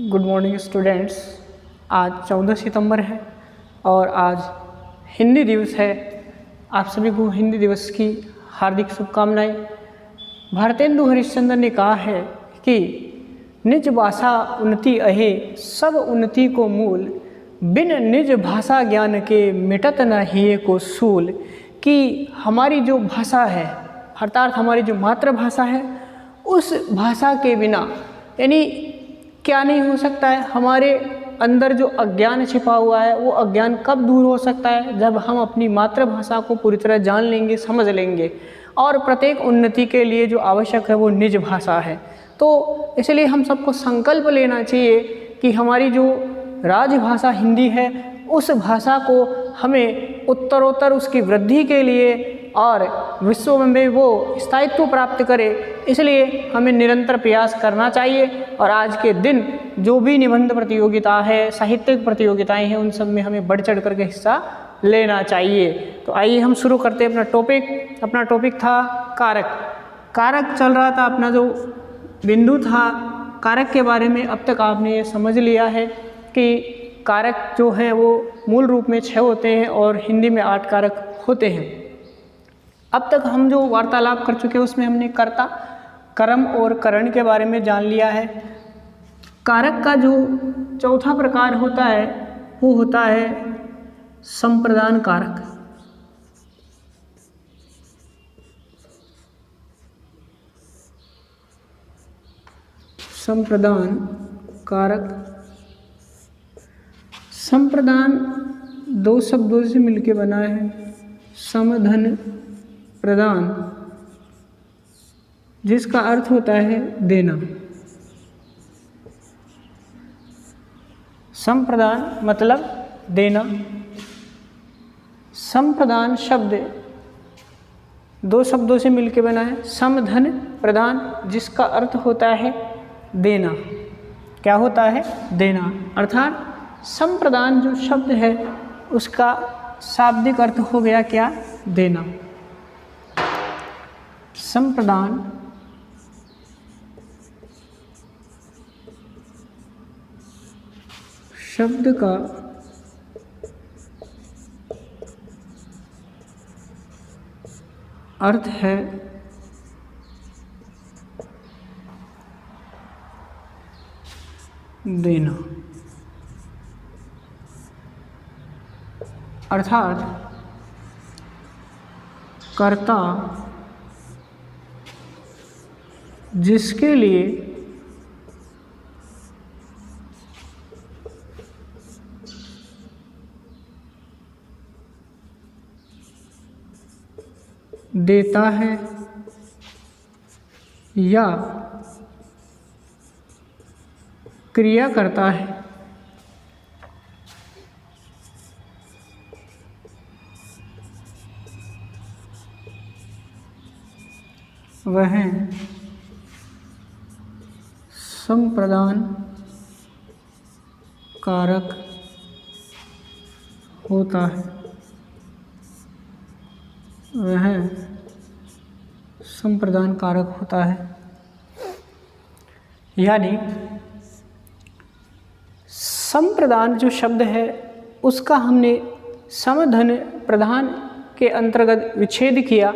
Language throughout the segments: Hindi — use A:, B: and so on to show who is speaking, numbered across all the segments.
A: Good morning students. आज 14 सितंबर है और आज हिंदी दिवस है। आप सभी को हिंदी दिवस की हार्दिक शुभकामनाएं। भारतेंदु हरिश्चंद्र ने कहा है कि निज भाषा उन्नति अहे सब उन्नति को मूल, बिन निज भाषा ज्ञान के मिटत न हिये को सूल। कि हमारी जो भाषा है अर्थात हमारी जो मातृभाषा है उस भाषा के बिना यानी क्या नहीं हो सकता है। हमारे अंदर जो अज्ञान छिपा हुआ है वो अज्ञान कब दूर हो सकता है, जब हम अपनी मातृभाषा को पूरी तरह जान लेंगे, समझ लेंगे। और प्रत्येक उन्नति के लिए जो आवश्यक है वो निज भाषा है। तो इसलिए हम सबको संकल्प लेना चाहिए कि हमारी जो राजभाषा हिंदी है उस भाषा को हमें उत्तरोत्तर उसकी वृद्धि के लिए और विश्व में वो स्थायित्व प्राप्त करे, इसलिए हमें निरंतर प्रयास करना चाहिए। और आज के दिन जो भी निबंध प्रतियोगिता है, साहित्यिक प्रतियोगिताएं हैं, उन सब में हमें बढ़ चढ़ करके हिस्सा लेना चाहिए। तो आइए हम शुरू करते हैं अपना टॉपिक। अपना टॉपिक था कारक। कारक चल रहा था, अपना जो बिंदु था कारक के बारे में अब तक आपने ये समझ लिया है कि कारक जो है वो मूल रूप में 6 होते हैं और हिंदी में 8 कारक होते हैं। अब तक हम जो वार्तालाप कर चुके हैं उसमें हमने कर्ता, कर्म और करण के बारे में जान लिया है। कारक का जो चौथा प्रकार होता है वो होता है संप्रदान कारक। संप्रदान कारक। संप्रदान 2 शब्दों से मिलकर बना है, सम धन प्रदान, जिसका अर्थ होता है देना। संप्रदान मतलब देना। संप्रदान शब्द 2 शब्दों से मिलकर बना है, सम धन प्रदान, जिसका अर्थ होता है देना। क्या होता है? देना। अर्थात संप्रदान जो शब्द है उसका शाब्दिक अर्थ हो गया क्या? देना। संप्रदान शब्द का अर्थ है देना। अर्थात कर्ता जिसके लिए देता है या क्रिया करता है वह संप्रदान कारक होता है। वह संप्रदान कारक होता है। यानी संप्रदान जो शब्द है उसका हमने समधन प्रधान के अंतर्गत विच्छेद किया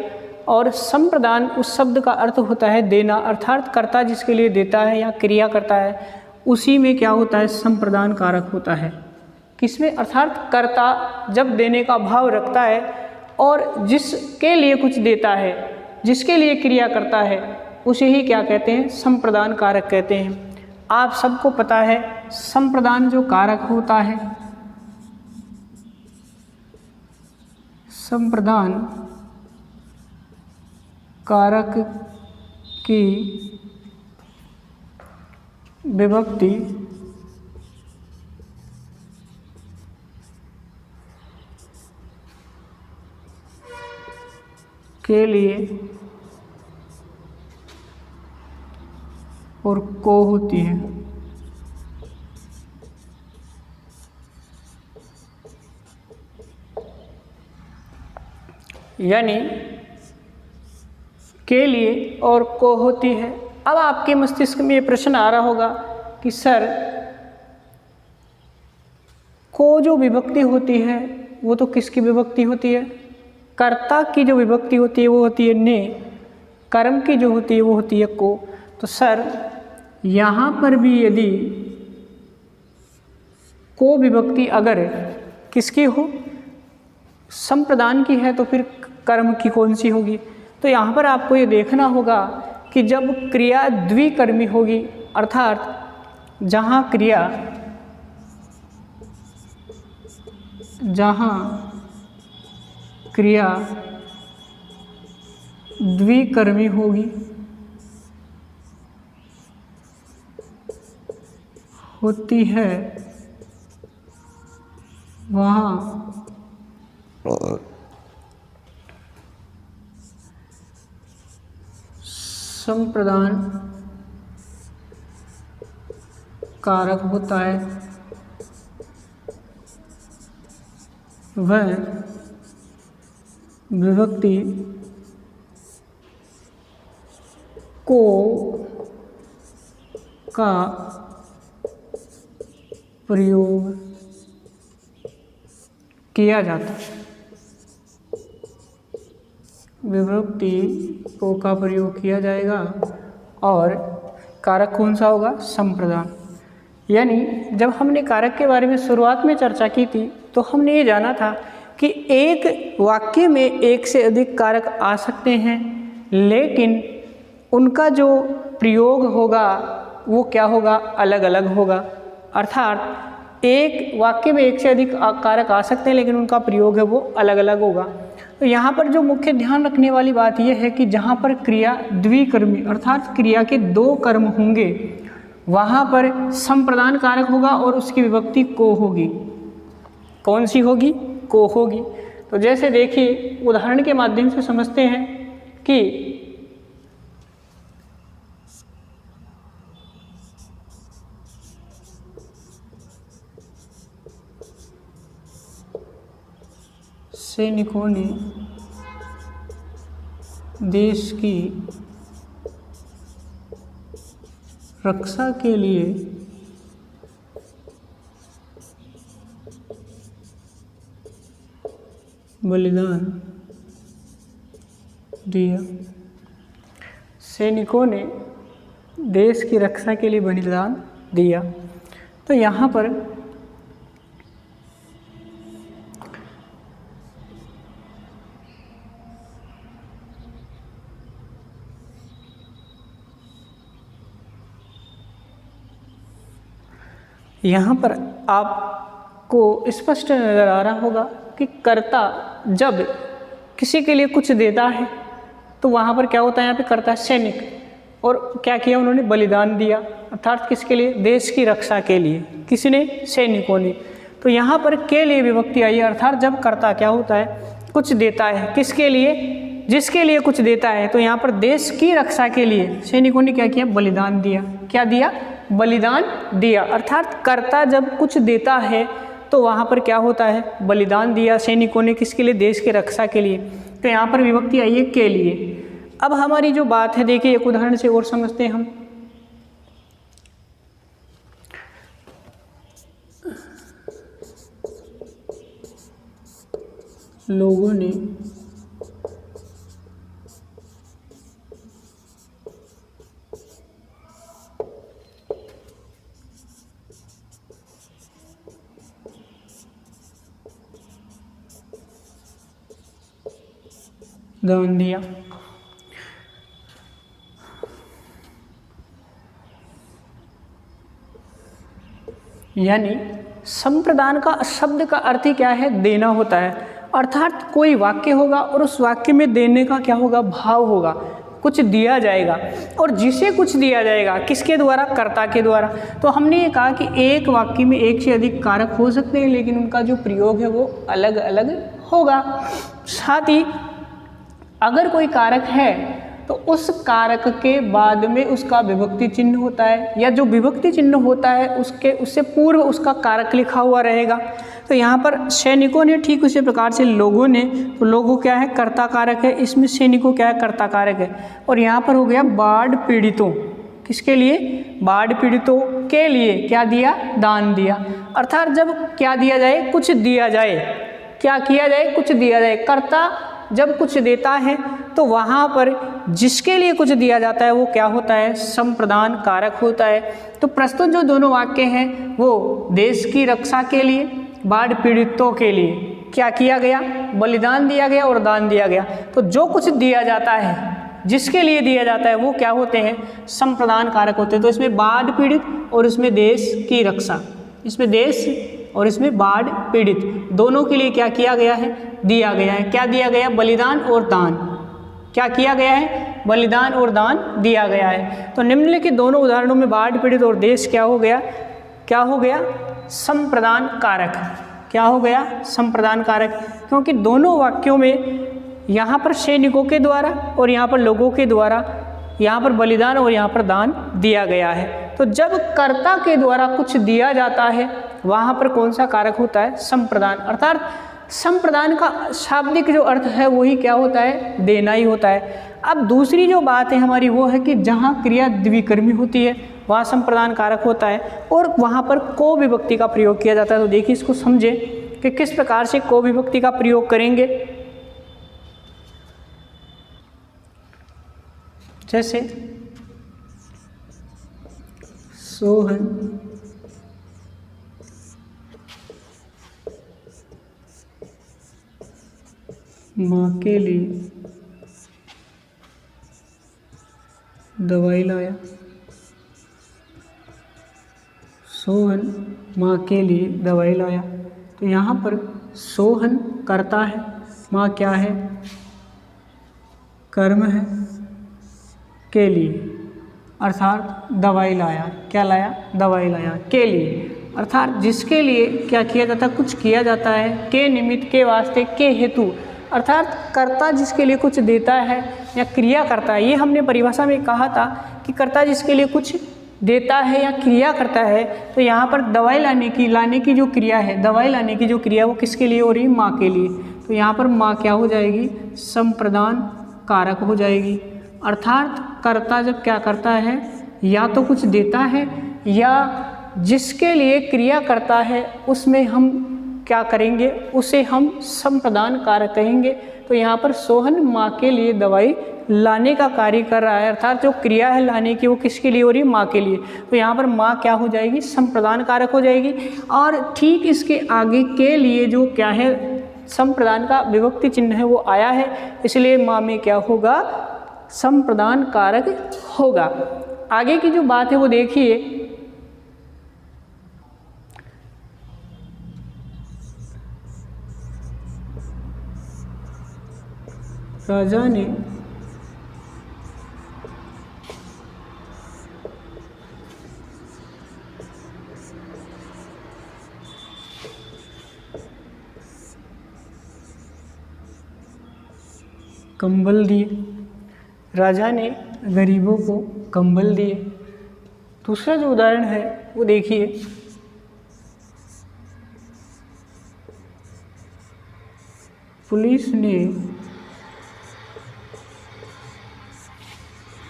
A: और संप्रदान उस शब्द का अर्थ होता है देना। अर्थात कर्ता जिसके लिए देता है या क्रिया करता है उसी में क्या होता है? संप्रदान कारक होता है। किसमें? अर्थात कर्ता जब देने का भाव रखता है और जिसके लिए कुछ देता है, जिसके लिए क्रिया करता है, उसे ही क्या कहते हैं? संप्रदान कारक कहते हैं। आप सबको पता है संप्रदान जो कारक होता है, संप्रदान कारक की विभक्ति के लिए और को होती है। यानी के लिए और को होती है। अब आपके मस्तिष्क में ये प्रश्न आ रहा होगा कि सर को जो विभक्ति होती है वो तो किसकी विभक्ति होती है? कर्ता की जो विभक्ति होती है वो होती है ने, कर्म की जो होती है वो होती है को। तो सर यहाँ पर भी यदि को विभक्ति अगर किसकी हो, संप्रदान की है, तो फिर कर्म की कौन सी होगी? तो यहाँ पर आपको ये देखना होगा कि जब क्रिया द्विकर्मी होगी, अर्थात जहाँ क्रिया द्विकर्मी होगी, होती है, वहाँ संप्रदान कारक होता है, वह विभक्ति को का प्रयोग किया जाता है। विभक्ति को का प्रयोग किया जाएगा और कारक कौन सा होगा? संप्रदान। यानी जब हमने कारक के बारे में शुरुआत में चर्चा की थी तो हमने ये जाना था कि एक वाक्य में एक से अधिक कारक आ सकते हैं, लेकिन उनका जो प्रयोग होगा वो क्या होगा? अलग अलग होगा। अर्थात एक वाक्य में एक से अधिक कारक आ सकते हैं लेकिन उनका प्रयोग है वो अलग अलग होगा। तो यहाँ पर जो मुख्य ध्यान रखने वाली बात यह है कि जहाँ पर क्रिया द्विकर्मी अर्थात क्रिया के दो कर्म होंगे वहाँ पर संप्रदान कारक होगा और उसकी विभक्ति को होगी। कौन सी होगी? को होगी। तो जैसे देखिए उदाहरण के माध्यम से समझते हैं कि सैनिकों ने देश की रक्षा के लिए बलिदान दिया। सैनिकों ने देश की रक्षा के लिए बलिदान दिया। तो यहाँ पर आपको स्पष्ट नज़र आ रहा होगा कि कर्ता जब किसी के लिए कुछ देता है तो वहाँ पर क्या होता है? यहाँ पे कर्ता सैनिक, और क्या किया उन्होंने? बलिदान दिया। अर्थात किसके लिए? देश की रक्षा के लिए। किसने? सैनिकों ने। तो यहाँ पर के लिए विभक्ति आई है, अर्थात जब कर्ता क्या होता है? कुछ देता है। किसके लिए? जिसके लिए कुछ देता है। तो यहाँ पर देश की रक्षा के लिए सैनिकों ने क्या किया? बलिदान दिया। क्या दिया? बलिदान दिया। अर्थात कर्ता जब कुछ देता है तो वहाँ पर क्या होता है? बलिदान दिया सैनिकों ने। किसके लिए? देश की रक्षा के लिए। तो यहाँ पर विभक्ति आई है के लिए। अब हमारी जो बात है देखिए एक उदाहरण से और समझते हैं हम। लोगों ने दान दिया। यानी संप्रदान का शब्द का अर्थ ही क्या है? देना होता है। अर्थात कोई वाक्य होगा और उस वाक्य में देने का क्या होगा? भाव होगा। कुछ दिया जाएगा और जिसे कुछ दिया जाएगा किसके द्वारा? कर्ता के द्वारा। तो हमने ये कहा कि एक वाक्य में एक से अधिक कारक हो सकते हैं लेकिन उनका जो प्रयोग है वो अलग अलग होगा। साथ ही अगर कोई कारक है तो उस कारक के बाद में उसका विभक्ति चिन्ह होता है, या जो विभक्ति चिन्ह होता है उससे पूर्व उसका कारक लिखा हुआ रहेगा। तो यहाँ पर सैनिकों ने, ठीक उसी प्रकार से लोगों ने, तो लोगों क्या है? कर्ता कारक है। इसमें सैनिकों क्या है? कर्ता कारक है। और यहाँ पर हो गया बाढ़ पीड़ितों। किसके लिए? बाढ़ पीड़ितों के लिए क्या दिया? दान दिया। अर्थात जब क्या दिया जाए, कुछ दिया जाए, क्या किया जाए, कुछ दिया जाए। कर्ता जब कुछ देता है तो वहाँ पर जिसके लिए कुछ दिया जाता है वो क्या होता है, संप्रदान कारक होता है। तो प्रस्तुत जो दोनों वाक्य हैं वो देश की रक्षा के लिए, बाढ़ पीड़ितों के लिए क्या किया गया, बलिदान दिया गया और दान दिया गया। तो जो कुछ दिया जाता है, जिसके लिए दिया जाता है वो क्या होते हैं, संप्रदान कारक होते हैं। तो इसमें बाढ़ पीड़ित और इसमें देश की रक्षा, इसमें देश और इसमें बाढ़ पीड़ित दोनों के लिए क्या किया गया है, दिया गया है। क्या दिया गया, बलिदान और दान। क्या किया गया है, बलिदान और दान दिया गया है। तो निम्नलिखित दोनों उदाहरणों में बाढ़ पीड़ित और देश क्या हो गया, क्या हो गया, संप्रदान कारक। क्या हो गया, संप्रदान कारक, क्योंकि दोनों वाक्यों में यहाँ पर सैनिकों के द्वारा और यहाँ पर लोगों के द्वारा, यहाँ पर बलिदान और यहाँ पर दान दिया गया है। तो जब कर्ता के द्वारा कुछ दिया जाता है वहाँ पर कौन सा कारक होता है, संप्रदान। अर्थात संप्रदान का शाब्दिक जो अर्थ है वही क्या होता है, देना ही होता है। अब दूसरी जो बात है हमारी वो है कि जहाँ क्रिया द्विकर्मी होती है वहाँ संप्रदान कारक होता है और वहाँ पर को विभक्ति का प्रयोग किया जाता है। तो देखिए इसको समझें कि किस प्रकार से को विभक्ति का प्रयोग करेंगे। जैसे सोहन माँ के लिए दवाई लाया। सोहन माँ के लिए दवाई लाया। तो यहाँ पर सोहन करता है, माँ क्या है, कर्म है, के लिए अर्थात दवाई लाया। क्या लाया, दवाई लाया, के लिए अर्थात जिसके लिए क्या किया जाता है, कुछ किया जाता है, के निमित्त, के वास्ते, के हेतु। अर्थात कर्ता जिसके लिए कुछ देता है या क्रिया करता है, ये हमने परिभाषा में कहा था कि कर्ता जिसके लिए कुछ देता है या क्रिया करता है। तो यहाँ पर दवाई लाने की जो क्रिया है, दवाई लाने की जो क्रिया वो किसके लिए हो रही है, माँ के लिए। तो यहाँ पर माँ क्या हो जाएगी, संप्रदान कारक हो जाएगी। अर्थात कर्ता जब क्या करता है, या तो कुछ देता है या जिसके लिए क्रिया करता है उसमें हम क्या करेंगे, उसे हम संप्रदान कारक कहेंगे। तो यहाँ पर सोहन माँ के लिए दवाई लाने का कार्य कर रहा है, अर्थात जो क्रिया है लाने की वो किसके लिए हो रही है, माँ के लिए। तो यहाँ पर माँ क्या हो जाएगी, संप्रदान कारक हो जाएगी। और ठीक इसके आगे के लिए जो क्या है, संप्रदान का विभक्ति चिन्ह है वो आया है, इसलिए माँ में क्या होगा, संप्रदान कारक होगा। आगे की जो बात है वो देखिए, राजा ने कंबल दिए। राजा ने गरीबों को कंबल दिए। दूसरा जो उदाहरण है वो देखिए, पुलिस ने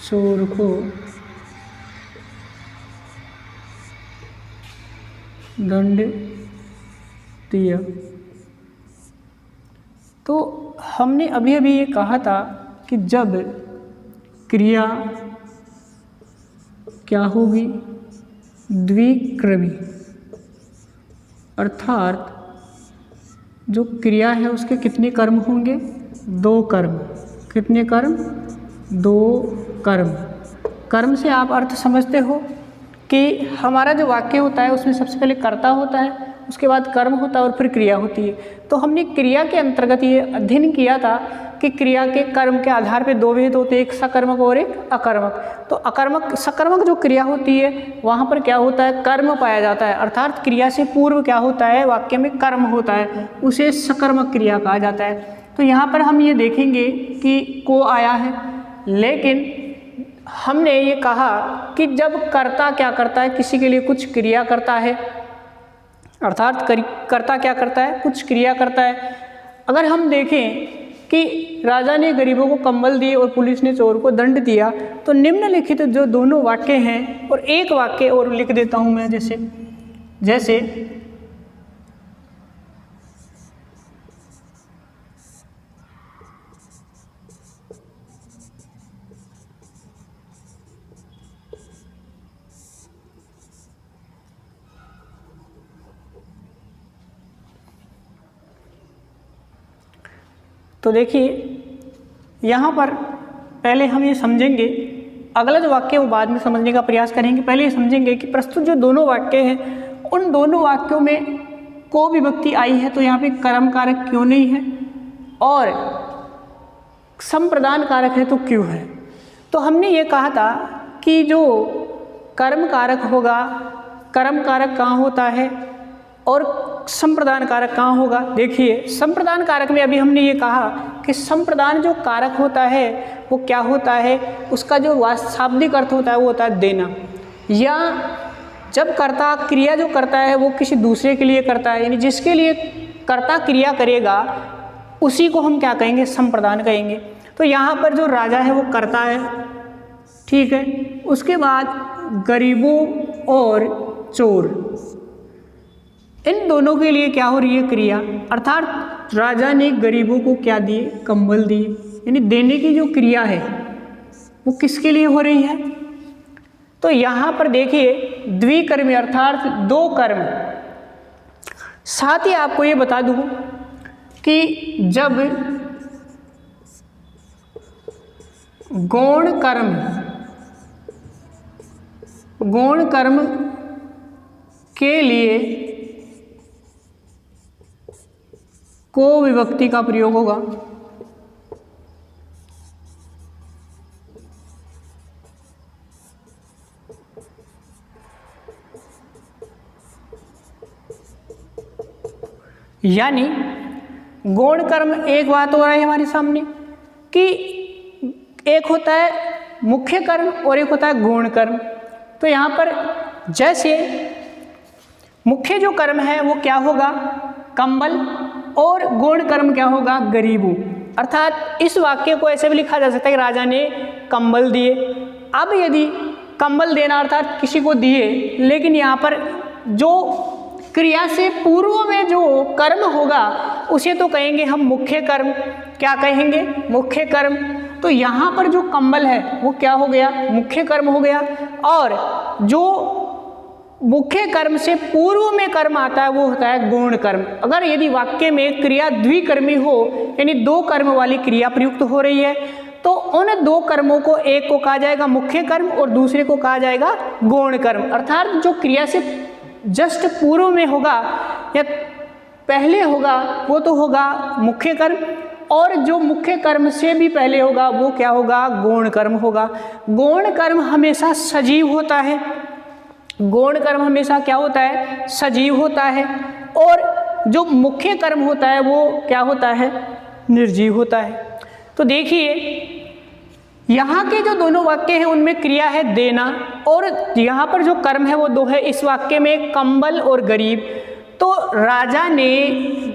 A: चोर को दंड दिया। तो हमने अभी अभी ये कहा था कि जब क्रिया क्या होगी, द्विक्रमी, अर्थात जो क्रिया है उसके कितने कर्म होंगे, दो कर्म। कितने कर्म, दो कर्म। कर्म से आप अर्थ समझते हो कि हमारा जो वाक्य होता है उसमें सबसे पहले कर्ता होता है, उसके बाद कर्म होता है और फिर क्रिया होती है। तो हमने क्रिया के अंतर्गत ये अध्ययन किया था कि क्रिया के कर्म के आधार पे दो भेद होते हैं, एक सकर्मक और एक अकर्मक। तो अकर्मक, सकर्मक जो क्रिया होती है वहाँ पर क्या होता है, कर्म पाया जाता है, अर्थात क्रिया से पूर्व क्या होता है, वाक्य में कर्म होता है, उसे सकर्मक क्रिया कहा जाता है। तो यहाँ पर हम ये देखेंगे कि को आया है, लेकिन हमने ये कहा कि जब कर्ता क्या करता है, किसी के लिए कुछ क्रिया करता है, अर्थात कर्ता क्या करता है, कुछ क्रिया करता है। अगर हम देखें कि राजा ने गरीबों को कंबल दिए और पुलिस ने चोर को दंड दिया, तो निम्नलिखित जो दोनों वाक्य हैं, और एक वाक्य और लिख देता हूँ मैं, जैसे तो देखिए यहाँ पर पहले हम ये समझेंगे, अगला जो वाक्य वो बाद में समझने का प्रयास करेंगे। पहले ये समझेंगे कि प्रस्तुत जो दोनों वाक्य हैं उन दोनों वाक्यों में को विभक्ति आई है तो यहाँ पे कर्म कारक क्यों नहीं है, और संप्रदान कारक है तो क्यों है। तो हमने ये कहा था कि जो कर्म कारक होगा, कर्म कारक कहाँ होता है और संप्रदान कारक कहाँ होगा। देखिए संप्रदान कारक में अभी हमने ये कहा कि संप्रदान जो कारक होता है वो क्या होता है, उसका जो शाब्दिक अर्थ होता है वो होता है देना, या जब कर्ता क्रिया जो करता है वो किसी दूसरे के लिए करता है, यानी जिसके लिए कर्ता क्रिया करेगा उसी को हम क्या कहेंगे, संप्रदान कहेंगे। तो यहाँ पर जो राजा है वो कर्ता है, ठीक है। उसके बाद गरीबों और चोर, इन दोनों के लिए क्या हो रही है, क्रिया। अर्थात राजा ने गरीबों को क्या दिए, कंबल दिए, यानी देने की जो क्रिया है वो किसके लिए हो रही है। तो यहाँ पर देखिए द्विकर्मी अर्थात दो कर्म। साथ ही आपको ये बता दूँ कि जब गौण कर्म के लिए को विभक्ति का प्रयोग होगा, यानी गौण कर्म एक बात हो रहा है हमारे सामने कि एक होता है मुख्य कर्म और एक होता है गौण कर्म। तो यहाँ पर जैसे मुख्य जो कर्म है वो क्या होगा, कंबल, और गौण कर्म क्या होगा, गरीबों। अर्थात इस वाक्य को ऐसे भी लिखा जा सकता है कि राजा ने कंबल दिए। अब यदि कंबल देना अर्थात किसी को दिए, लेकिन यहाँ पर जो क्रिया से पूर्व में जो कर्म होगा उसे तो कहेंगे हम मुख्य कर्म। क्या कहेंगे, मुख्य कर्म। तो यहाँ पर जो कंबल है वो क्या हो गया, मुख्य कर्म हो गया, और जो मुख्य कर्म से पूर्व में कर्म आता है वो होता है गौण कर्म। अगर यदि वाक्य में क्रिया द्विकर्मी हो, यानी दो कर्म वाली क्रिया प्रयुक्त हो रही है, तो उन दो कर्मों को एक को कहा जाएगा मुख्य कर्म और दूसरे को कहा जाएगा गौण कर्म। अर्थात जो क्रिया से जस्ट पूर्व में होगा या पहले होगा वो तो होगा मुख्य कर्म, और जो मुख्य कर्म से भी पहले होगा वो क्या होगा, गौण कर्म होगा। गौण कर्म हमेशा सजीव होता है, गौण कर्म हमेशा क्या होता है, सजीव होता है, और जो मुख्य कर्म होता है वो क्या होता है, निर्जीव होता है। तो देखिए यहाँ के जो दोनों वाक्य हैं उनमें क्रिया है देना, और यहाँ पर जो कर्म है वो दो है इस वाक्य में, कंबल और गरीब। तो राजा ने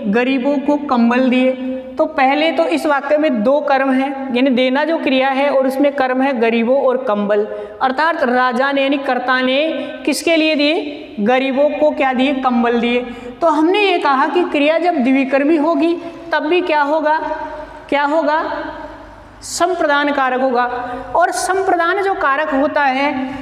A: गरीबों को कंबल दिए, तो पहले तो इस वाक्य में दो कर्म है, यानी देना जो क्रिया है और उसमें कर्म है गरीबों और कंबल। अर्थात राजा ने यानी कर्ता ने किसके लिए दिए, गरीबों को क्या दिए, कंबल दिए। तो हमने ये कहा कि क्रिया जब द्विकर्मी होगी तब भी क्या होगा, क्या होगा, संप्रदान कारक होगा। और संप्रदान जो कारक होता है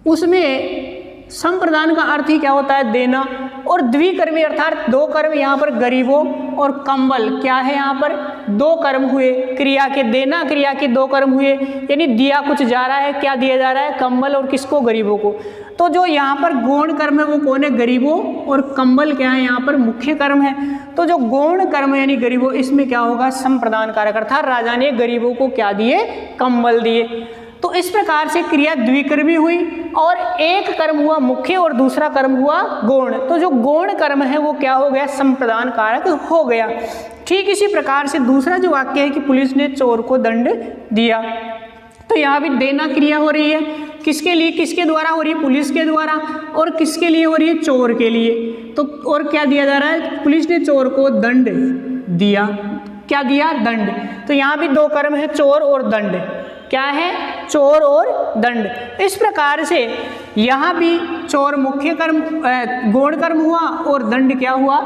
A: उसमें संप्रदान का अर्थ ही क्या होता है, देना। और द्विकर्मी अर्थात दो कर्म, यहाँ पर गरीबों और कंबल क्या है, यहाँ पर दो कर्म हुए क्रिया के, देना क्रिया के दो कर्म हुए, यानी दिया कुछ जा रहा है, क्या दिया जा रहा है, कंबल, और किसको, गरीबों को। तो जो यहाँ पर गौण कर्म है वो कौन है, गरीबों, और कंबल क्या है, यहाँ पर मुख्य कर्म है। तो जो गौण कर्म है यानी गरीबों, इसमें क्या होगा, संप्रदान कारक, अर्थात राजा ने गरीबों को क्या दिए, कंबल दिए। तो इस प्रकार से क्रिया द्विकर्मी हुई और एक कर्म हुआ मुख्य और दूसरा कर्म हुआ गौण। तो जो गौण कर्म है वो क्या हो गया, संप्रदान कारक हो गया। ठीक इसी प्रकार से दूसरा जो वाक्य है कि पुलिस ने चोर को दंड दिया, तो यहाँ भी देना क्रिया हो रही है, किसके लिए, किसके द्वारा हो रही है, पुलिस के द्वारा, और किसके लिए हो रही है, चोर के लिए। तो और क्या दिया जा रहा है, पुलिस ने चोर को दंड दिया, क्या दिया, दंड। तो यहाँ भी दो कर्म है, चोर और दंड, क्या है, चोर और दंड। इस प्रकार से यहाँ भी चोर मुख्य कर्म, गौण कर्म हुआ, और दंड क्या हुआ,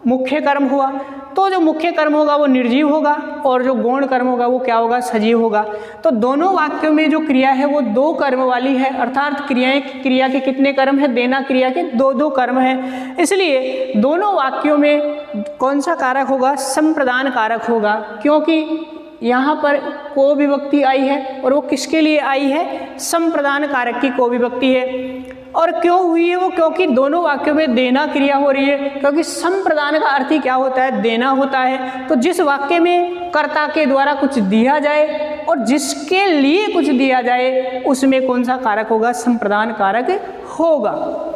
A: मुख्य कर्म हुआ। तो जो मुख्य कर्म होगा वो निर्जीव होगा और जो गौण कर्म होगा वो क्या होगा, सजीव होगा। तो दोनों वाक्यों में जो क्रिया है वो दो कर्म वाली है, अर्थात क्रिया के कितने कर्म है, देना क्रिया के दो दो कर्म है। इसलिए दोनों वाक्यों में कौन सा कारक होगा? संप्रदान कारक होगा, क्योंकि यहाँ पर को विभक्ति आई है और वो किसके लिए आई है? संप्रदान कारक की को विभक्ति है। और क्यों हुई है वो? क्योंकि दोनों वाक्यों में देना क्रिया हो रही है, क्योंकि संप्रदान का अर्थ ही क्या होता है? देना होता है। तो जिस वाक्य में कर्ता के द्वारा कुछ दिया जाए और जिसके लिए कुछ दिया जाए, उसमें कौन सा कारक होगा? संप्रदान कारक होगा।